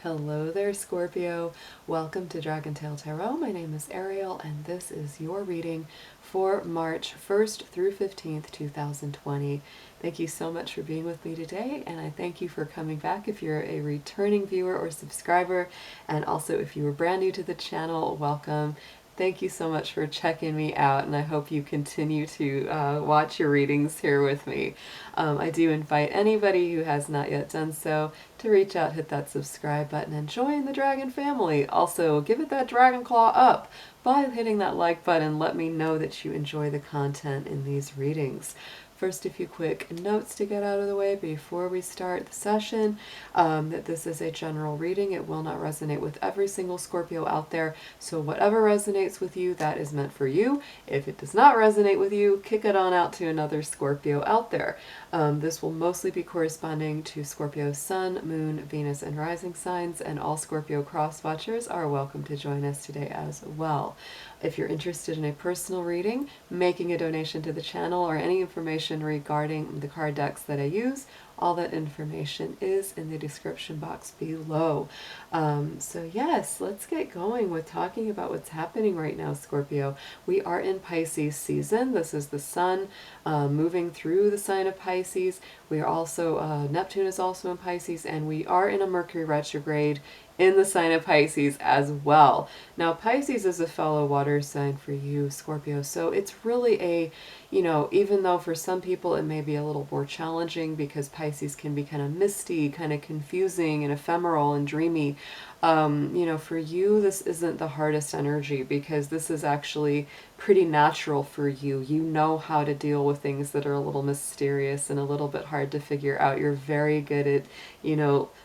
Hello there, Scorpio. Welcome to DragonTaleTarot. My name is Ariel, and this is your reading for March 1st through 15th, 2020. Thank you so much for being with me today, and I thank you for coming back if you're a returning viewer or subscriber, and also if you were brand new to the channel, welcome. Thank you so much for checking me out, and I hope you continue to watch your readings here with me. I do invite anybody who has not yet done so to reach out, hit that subscribe button, and join the Dragon family. Also, give it that Dragon Claw up by hitting that like button. Let me know that you enjoy the content in these readings. First, a few quick notes to get out of the way before we start the session. That this is a general reading. It will not resonate with every single Scorpio out there. So whatever resonates with you, that is meant for you. If it does not resonate with you, kick it on out to another Scorpio out there. This will mostly be corresponding to Scorpio's Sun, Moon, Venus, and Rising signs, and all Scorpio cross-watchers are welcome to join us today as well. If you're interested in a personal reading, making a donation to the channel, or any information regarding the card decks that I use, all that information is in the description box below. So yes, let's get going with talking about what's happening right now, Scorpio. We are in Pisces season. This is the Sun moving through the sign of Pisces. We are also, Neptune is also in Pisces, and we are in a Mercury retrograde in the sign of Pisces as well. Now, Pisces is a fellow water sign for you, Scorpio, so it's really a, even though for some people it may be a little more challenging because Pisces can be kind of misty, kind of confusing and ephemeral and dreamy, for you this isn't the hardest energy because this is actually pretty natural for you. You know how to deal with things that are a little mysterious and a little bit hard to figure out. You're very good at,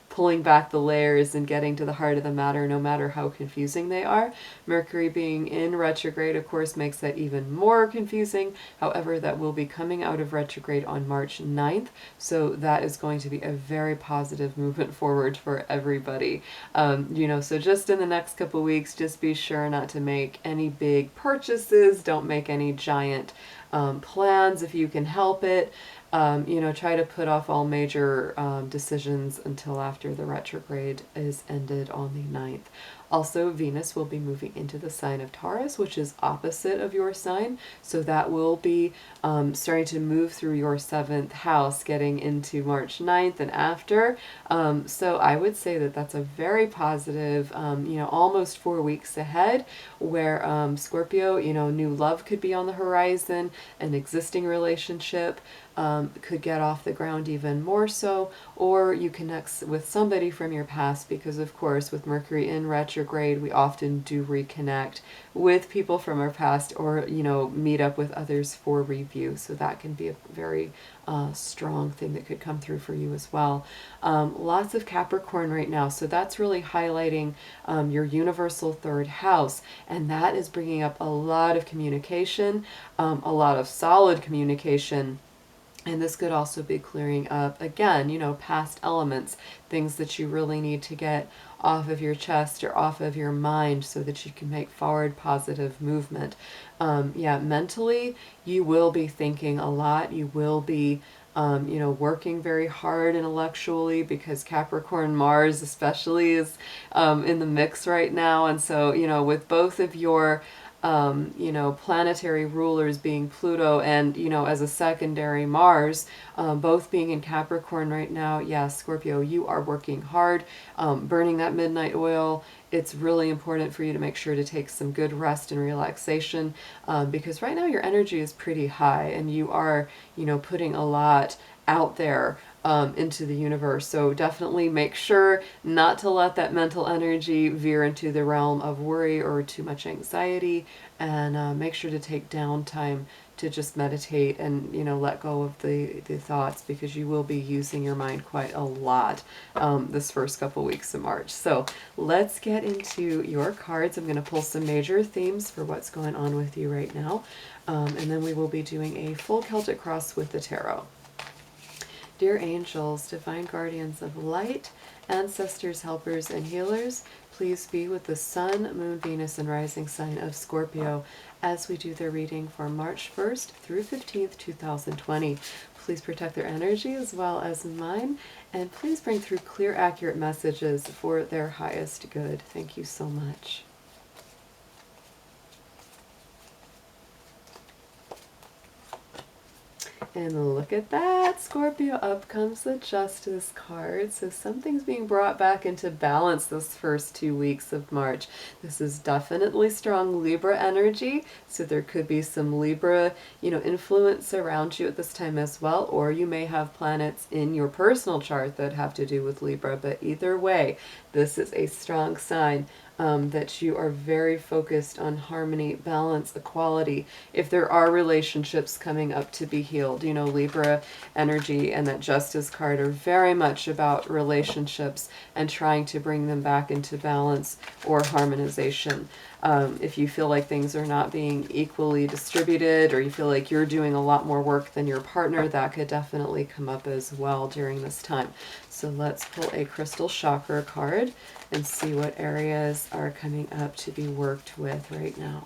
pulling back the layers and getting to the heart of the matter, no matter how confusing they are. Mercury being in retrograde, of course, makes that even more confusing. However, that will be coming out of retrograde on March 9th, so that is going to be a very positive movement forward for everybody. So just in the next couple weeks, just be sure not to make any big purchases. Don't make any giant plans if you can help it. Try to put off all major decisions until after the retrograde is ended on the 9th. Also, Venus will be moving into the sign of Taurus, which is opposite of your sign. So that will be starting to move through your 7th house, getting into March 9th and after. So I would say that that's a very positive, almost 4 weeks ahead, where Scorpio, new love could be on the horizon, an existing relationship could get off the ground even more so, or you connect with somebody from your past because, of course, with Mercury in retrograde, we often do reconnect with people from our past or, meet up with others for review. So that can be a very strong thing that could come through for you as well. Lots of Capricorn right now, so that's really highlighting your universal 3rd house, and that is bringing up a lot of communication, a lot of solid communication. And this could also be clearing up, again, past elements, things that you really need to get off of your chest or off of your mind so that you can make forward positive movement. Mentally, you will be thinking a lot. You will be, working very hard intellectually because Capricorn Mars especially is in the mix right now. And so, with both of your planetary rulers being Pluto and, as a secondary Mars, both being in Capricorn right now, yes, Scorpio, you are working hard, burning that midnight oil. It's really important for you to make sure to take some good rest and relaxation because right now your energy is pretty high and you are, putting a lot out there into the universe. So definitely make sure not to let that mental energy veer into the realm of worry or too much anxiety, and make sure to take downtime to just meditate and, let go of the thoughts, because you will be using your mind quite a lot this first couple weeks of March. So let's get into your cards. I'm going to pull some major themes for what's going on with you right now, and then we will be doing a full Celtic cross with the tarot. Dear angels, divine guardians of light, ancestors, helpers, and healers, please be with the Sun, Moon, Venus, and Rising sign of Scorpio as we do their reading for March 1st through 15th, 2020. Please protect their energy as well as mine, and please bring through clear, accurate messages for their highest good. Thank you so much. And look at that, Scorpio, up comes the Justice card. So something's being brought back into balance this first 2 weeks of March. This is definitely strong Libra energy, so there could be some Libra, influence around you at this time as well, or you may have planets in your personal chart that have to do with Libra, but either way, this is a strong sign that you are very focused on harmony, balance, equality. If there are relationships coming up to be healed, Libra energy and that Justice card are very much about relationships and trying to bring them back into balance or harmonization. If you feel like things are not being equally distributed, or you feel like you're doing a lot more work than your partner, that could definitely come up as well during this time. So let's pull a crystal chakra card and see what areas are coming up to be worked with right now.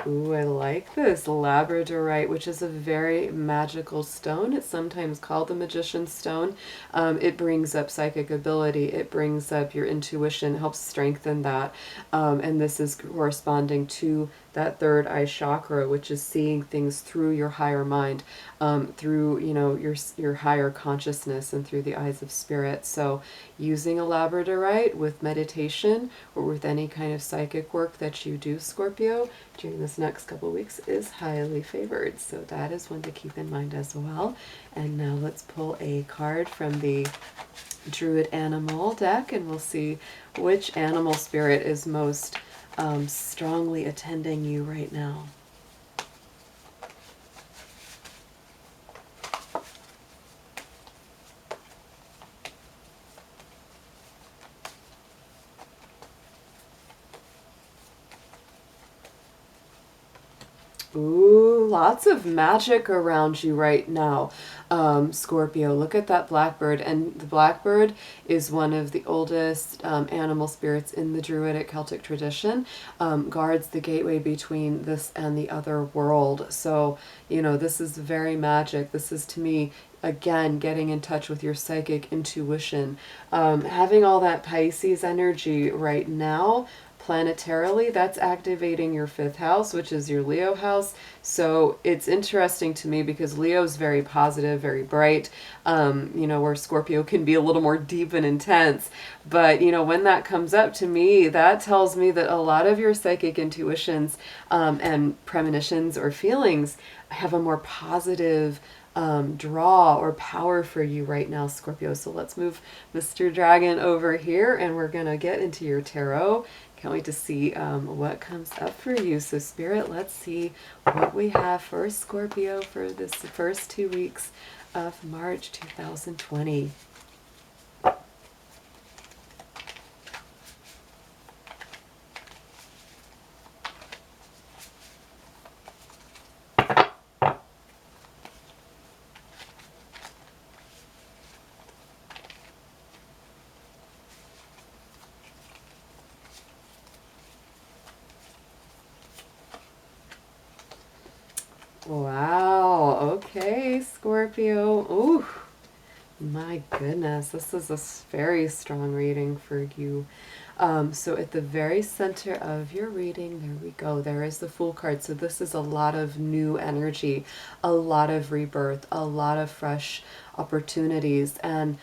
Ooh, I like this labradorite, which is a very magical stone. It's sometimes called the magician's stone. It brings up psychic ability. It brings up your intuition, helps strengthen that. And this is corresponding to that third eye chakra, which is seeing things through your higher mind, through your higher consciousness, and through the eyes of spirit. So using a labradorite with meditation or with any kind of psychic work that you do, Scorpio, during this next couple of weeks is highly favored. So that is one to keep in mind as well. And now let's pull a card from the Druid Animal deck, and we'll see which animal spirit is most strongly attending you right now. Ooh, lots of magic around you right now, Scorpio. Look at that blackbird. And the blackbird is one of the oldest animal spirits in the Druidic Celtic tradition, guards the gateway between this and the other world. So, this is very magic. This is, to me, again, getting in touch with your psychic intuition. Having all that Pisces energy right now, planetarily, that's activating your 5th house, which is your Leo house. So it's interesting to me because Leo's very positive, very bright, where Scorpio can be a little more deep and intense. But, when that comes up, to me, that tells me that a lot of your psychic intuitions and premonitions or feelings have a more positive draw or power for you right now, Scorpio. So let's move Mr. Dragon over here, and we're going to get into your tarot. Can't wait to see what comes up for you. So Spirit, let's see what we have for Scorpio for this first 2 weeks of March 2020. Wow, okay, Scorpio. Ooh, my goodness, this is a very strong reading for you. So at the very center of your reading, there we go, there is the Fool card. So this is a lot of new energy, a lot of rebirth, a lot of fresh opportunities, and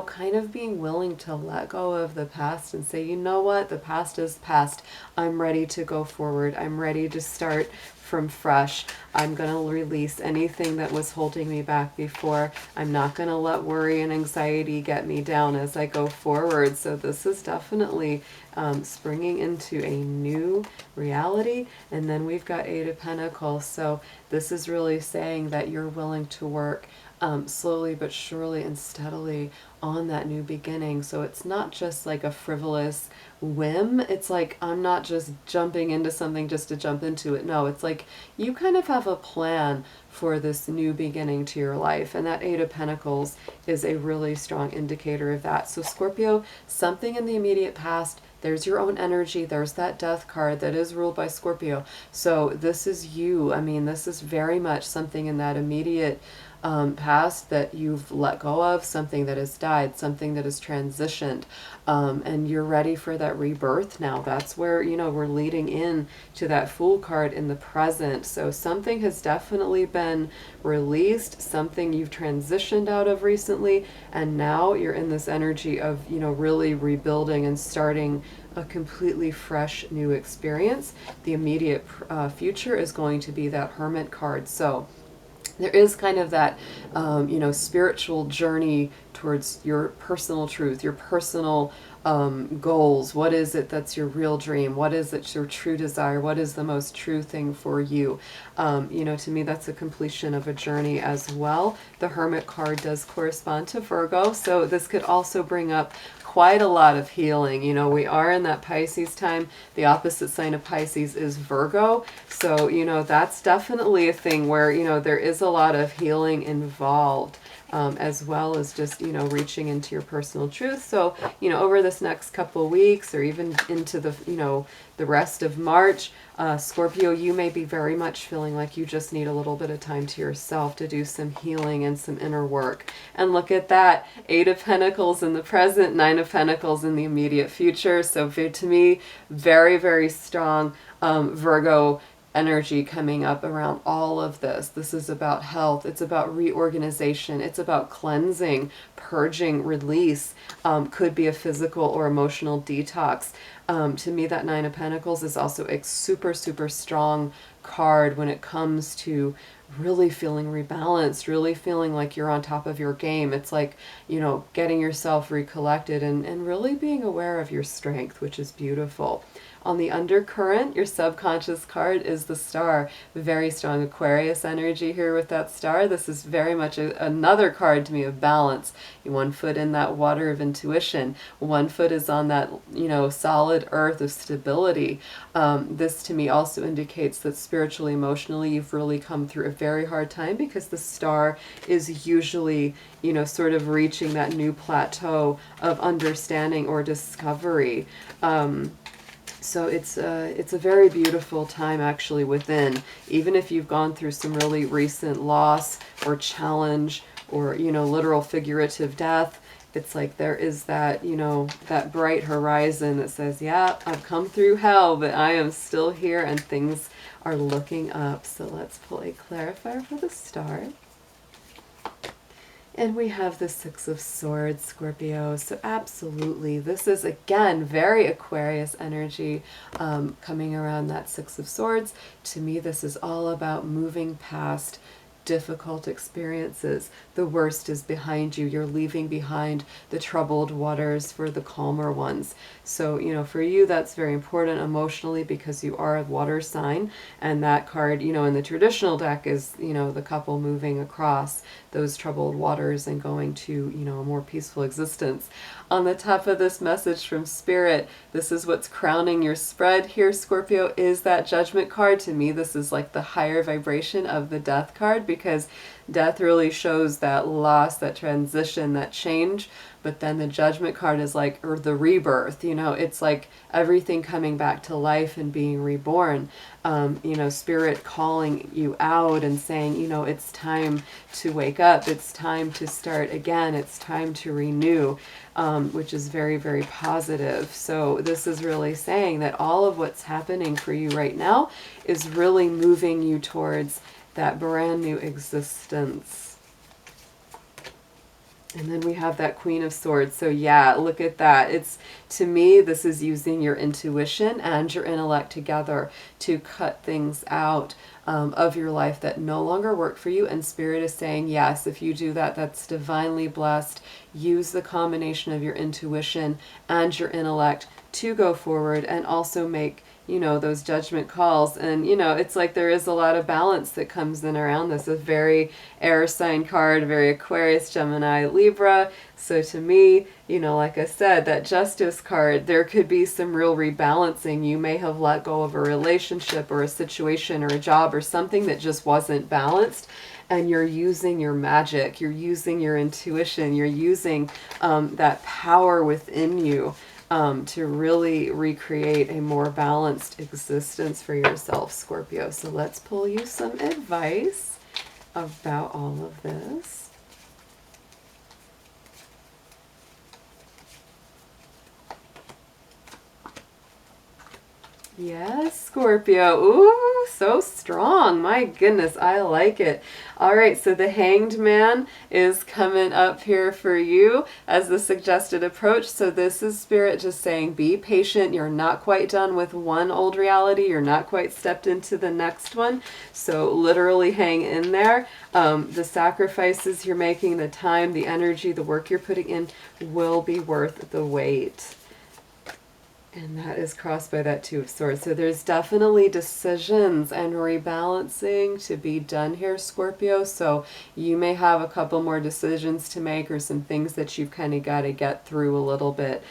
kind of being willing to let go of the past and say, you know what, the past is past. I'm ready to go forward. I'm ready to start from fresh. I'm going to release anything that was holding me back before. I'm not going to let worry and anxiety get me down as I go forward. So this is definitely springing into a new reality. And then we've got 8 of Pentacles. So this is really saying that you're willing to work slowly but surely and steadily on that new beginning. So it's not just like a frivolous whim. It's like, I'm not just jumping into something just to jump into it. No, it's like you kind of have a plan for this new beginning to your life. And that Eight of Pentacles is a really strong indicator of that. So Scorpio, something in the immediate past, there's your own energy. There's that death card that is ruled by Scorpio. So this is you. I mean, this is very much something in that immediate past that you've let go of, something that has died, something that has transitioned, and you're ready for that rebirth now. That's where, you know, we're leading in to that Fool card in the present. So something has definitely been released, something you've transitioned out of recently, and now you're in this energy of, you know, really rebuilding and starting a completely fresh new experience. The immediate future is going to be that Hermit card. So there is kind of that, you know, spiritual journey towards your personal truth, your personal goals. What is it that's your real dream? What is it your true desire? What is the most true thing for you? You know, to me, that's a completion of a journey as well. The Hermit card does correspond to Virgo, so this could also bring up quite a lot of healing. You know, we are in that Pisces time. The opposite sign of Pisces is Virgo. So, you know, that's definitely a thing where, you know, there is a lot of healing involved, as well as just, you know, reaching into your personal truth. So, you know, over this next couple of weeks or even into the, you know, the rest of March, Scorpio, you may be very much feeling like you just need a little bit of time to yourself to do some healing and some inner work. And look at that, Eight of Pentacles in the present, Nine of Pentacles in the immediate future. So to me, very, very strong Virgo energy coming up around all of this. This is about health. It's about reorganization. It's about cleansing, purging, release. Could be a physical or emotional detox. To me, that Nine of Pentacles is also a super, super strong card when it comes to really feeling rebalanced, really feeling like you're on top of your game. It's like, you know, getting yourself recollected and really being aware of your strength, which is beautiful. On the undercurrent, your subconscious card is the Star. Very strong Aquarius energy here with that Star. This is very much another card to me of balance. One foot in that water of intuition. One foot is on that, you know, solid earth of stability. This to me also indicates that spiritually, emotionally, you've really come through a very hard time, because the Star is usually, you know, sort of reaching that new plateau of understanding or discovery. So it's a very beautiful time actually within, even if you've gone through some really recent loss or challenge or, you know, literal figurative death. It's like there is that, you know, that bright horizon that says, yeah, I've come through hell, but I am still here and things are looking up. So let's pull a clarifier for the Star. And we have the Six of Swords, Scorpio. So absolutely, this is, again, very Aquarius energy coming around that Six of Swords. To me, this is all about moving past difficult experiences. The worst is behind you. You're leaving behind the troubled waters for the calmer ones. So, you know, for you, that's very important emotionally because you are a water sign. And that card, you know, in the traditional deck is, you know, the couple moving across those troubled waters and going to, you know, a more peaceful existence. On the top of this message from Spirit, this is what's crowning your spread here, Scorpio, is that Judgment card. To me, this is like the higher vibration of the Death card, because death really shows that loss, that transition, that change. But then the Judgment card is like, or the rebirth, you know, it's like everything coming back to life and being reborn. You know, Spirit calling you out and saying, you know, it's time to wake up. It's time to start again. It's time to renew, which is very, very positive. So this is really saying that all of what's happening for you right now is really moving you towards that brand new existence. And then we have that Queen of Swords. So yeah, look at that. It's, to me, this is using your intuition and your intellect together to cut things out of your life that no longer work for you. And Spirit is saying, yes, if you do that, that's divinely blessed. Use the combination of your intuition and your intellect to go forward and also make you know, those judgment calls. And, you know, it's like there is a lot of balance that comes in around this. A very air sign card, very Aquarius, Gemini, Libra. So to me, you know, like I said, that Justice card, there could be some real rebalancing. You may have let go of a relationship or a situation or a job or something that just wasn't balanced. And you're using your magic, you're using your intuition, you're using that power within you to really recreate a more balanced existence for yourself, Scorpio. So let's pull you some advice about all of this. Yes, Scorpio. Ooh, so strong. My goodness, I like it. All right, so the Hanged Man is coming up here for you as the suggested approach. So this is Spirit just saying, be patient. You're not quite done with one old reality. You're not quite stepped into the next one. So literally hang in there. The sacrifices you're making, the time, the energy, the work you're putting in will be worth the wait. And that is crossed by that Two of Swords. So there's definitely decisions and rebalancing to be done here, Scorpio. So you may have a couple more decisions to make or some things that you've kind of got to get through a little bit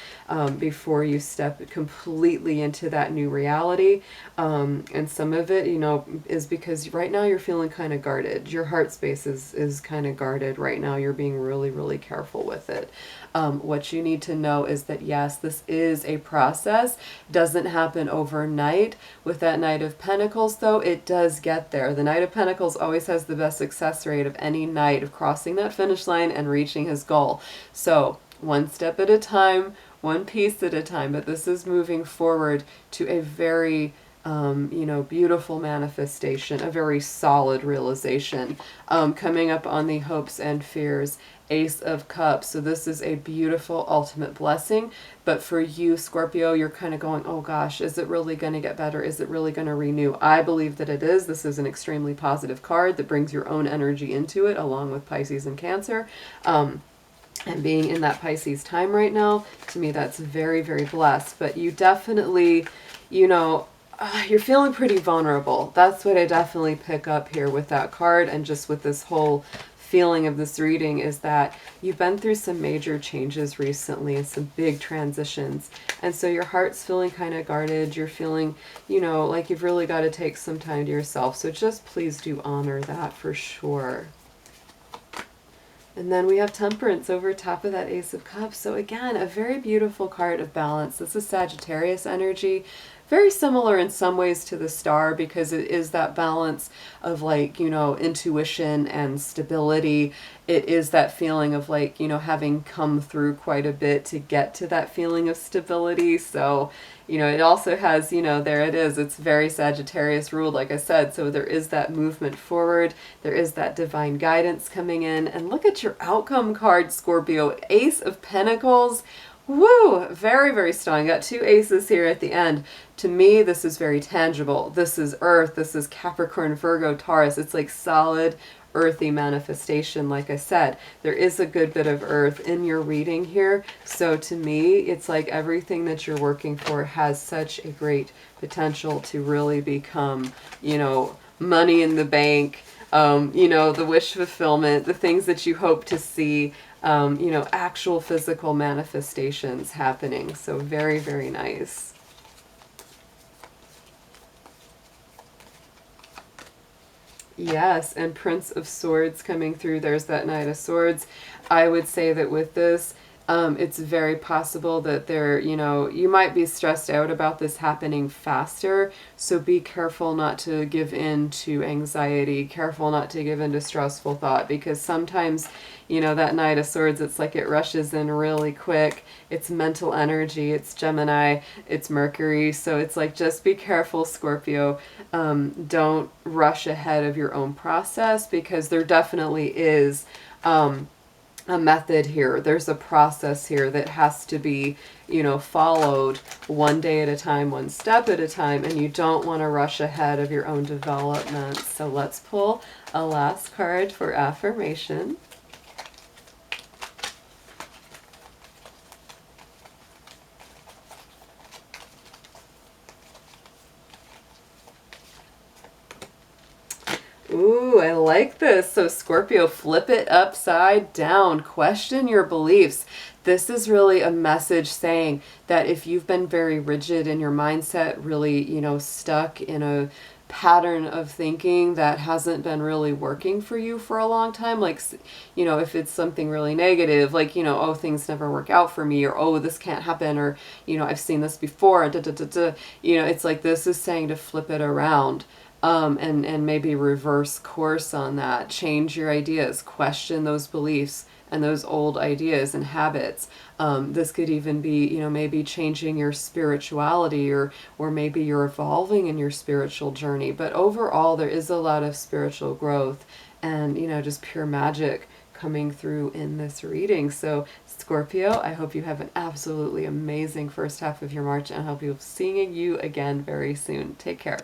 before you step completely into that new reality. And some of it, you know, is because right now you're feeling kind of guarded. Your heart space is kind of guarded right now. You're being really, really careful with it. What you need to know is that, yes, this is a process. Doesn't happen overnight. With that Knight of Pentacles, though, it does get there. The Knight of Pentacles always has the best success rate of any knight of crossing that finish line and reaching his goal. So one step at a time, one piece at a time. But this is moving forward to a very you know, beautiful manifestation, a very solid realization. Coming up on the hopes and fears, Ace of Cups. So this is a beautiful ultimate blessing. But for you, Scorpio, you're kind of going, oh gosh, is it really going to get better? Is it really going to renew? I believe that it is. This is an extremely positive card that brings your own energy into it, along with Pisces and Cancer. And being in that Pisces time right now, to me, that's very, very blessed. But you definitely, you know, you're feeling pretty vulnerable. That's what I definitely pick up here with that card, and just with this whole feeling of this reading, is that you've been through some major changes recently and some big transitions. And so your heart's feeling kind of guarded. You're feeling, you know, like you've really got to take some time to yourself. So just please do honor that for sure. And then we have Temperance over top of that Ace of Cups. So again, a very beautiful card of balance. This is Sagittarius energy. Very similar in some ways to the Star, because it is that balance of, like, you know, intuition and stability. It is that feeling of, like, you know, having come through quite a bit to get to that feeling of stability. So, you know, it also has, you know, there it is. It's very Sagittarius ruled, like I said. So there is that movement forward. There is that divine guidance coming in. And look at your outcome card, Scorpio. Ace of Pentacles. Woo! Very, very strong. Got two aces here at the end. To me, this is very tangible. This is Earth. This is Capricorn, Virgo, Taurus. It's like solid, earthy manifestation. Like I said, there is a good bit of Earth in your reading here. So to me, it's like everything that you're working for has such a great potential to really become, you know, money in the bank, you know, the wish fulfillment, the things that you hope to see. You know, actual physical manifestations happening. So very, very nice. Yes, and Prince of Swords coming through. There's that Knight of Swords. I would say that with this, it's very possible that there, you know, you might be stressed out about this happening faster. So be careful not to give in to anxiety. Careful not to give in to stressful thought, because sometimes, you know, that Knight of Swords, it's like it rushes in really quick. It's mental energy. It's Gemini. It's Mercury. So it's like, just be careful, Scorpio. Don't rush ahead of your own process, because there definitely is a method here. There's a process here that has to be, you know, followed one day at a time, one step at a time, and you don't want to rush ahead of your own development. So let's pull a last card for affirmation. Ooh, I like this. So Scorpio, flip it upside down. Question your beliefs. This is really a message saying that if you've been very rigid in your mindset, really, stuck in a pattern of thinking that hasn't been really working for you for a long time, like, if it's something really negative, like, oh, things never work out for me, or oh, this can't happen, or, I've seen this before, da, da, da, da. It's like this is saying to flip it around. And maybe reverse course on that, change your ideas, question those beliefs and those old ideas and habits. This could even be, maybe changing your spirituality, or maybe you're evolving in your spiritual journey. But overall, there is a lot of spiritual growth and, just pure magic coming through in this reading. So Scorpio, I hope you have an absolutely amazing first half of your March, and I hope you'll be seeing you again very soon. Take care.